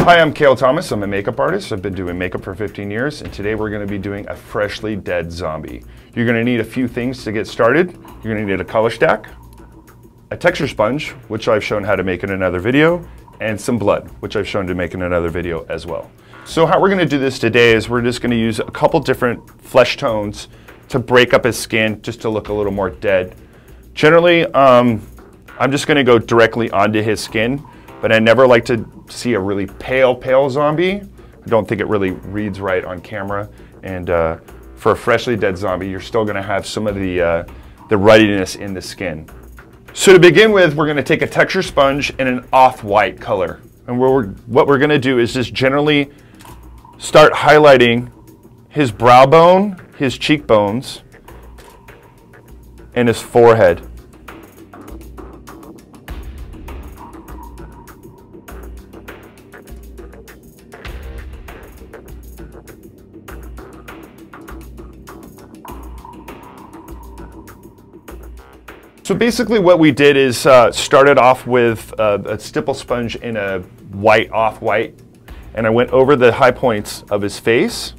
Hi, I'm Cale Thomas. I'm a makeup artist. I've been doing makeup for 15 years, and today we're going to be doing a freshly dead zombie. You're going to need a few things to get started. You're going to need a color stack, a texture sponge, which I've shown how to make in another video, and some blood, which I've shown to make in another video as well. So how we're going to do this today is we're just going to use a couple different flesh tones to break up his skin just to look a little more dead. Generally, I'm just going to go directly onto his skin, but I never like to see a really pale zombie. I don't think it really reads right on camera. And for a freshly dead zombie, you're still going to have some of the ruddiness in the skin. So to begin with, we're going to take a texture sponge in an off-white color. And what we're going to do is just generally start highlighting his brow bone, his cheekbones, and his forehead. So basically what we did is started off with a stipple sponge in a white, off-white, and I went over the high points of his face,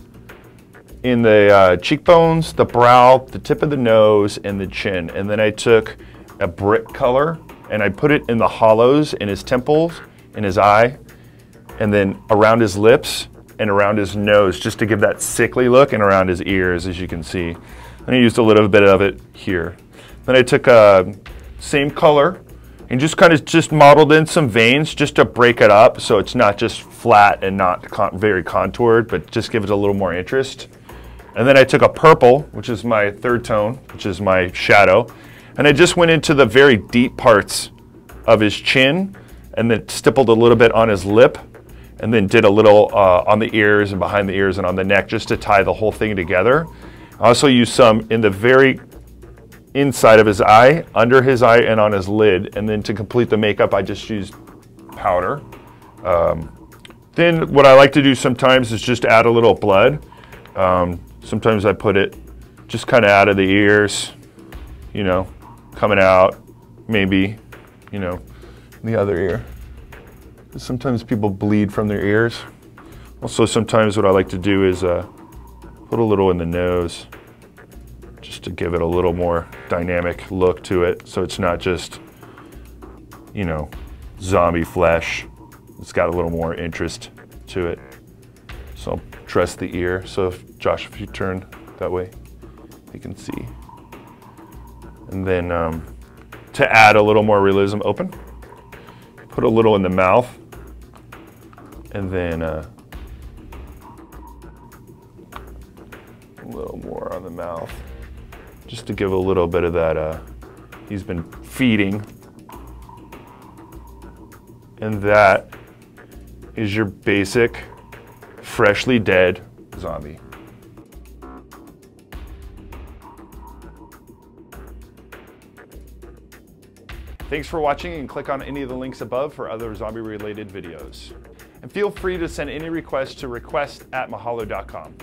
in the cheekbones, the brow, the tip of the nose, and the chin. And then I took a brick color and I put it in the hollows in his temples, in his eye, and then around his lips and around his nose, just to give that sickly look, and around his ears, as you can see. And I used a little bit of it here. Then I took same color and just kind of modeled in some veins just to break it up so it's not just flat and not very contoured, but just give it a little more interest. And then I took a purple, which is my third tone, which is my shadow, and I just went into the very deep parts of his chin and then stippled a little bit on his lip, and then did a little on the ears and behind the ears and on the neck just to tie the whole thing together. I also used some in the very inside of his eye, under his eye, and on his lid. And then to complete the makeup, I just used powder. Then what I like to do sometimes is just add a little blood. Sometimes I put it just kind of out of the ears, you know, coming out, maybe, you know, the other ear. Sometimes people bleed from their ears. Also, sometimes what I like to do is put a little in the nose, just to give it a little more dynamic look to it, so it's not just, you know, zombie flesh. It's got a little more interest to it. So I'll dress the ear. So Josh, if you turn that way, you can see. And then to add a little more realism, open. Put a little in the mouth, and then a little more on the mouth, just to give a little bit of that, he's been feeding. And that is your basic, freshly dead zombie. Thanks for watching, and click on any of the links above for other zombie-related videos. And feel free to send any requests to request@mahalo.com.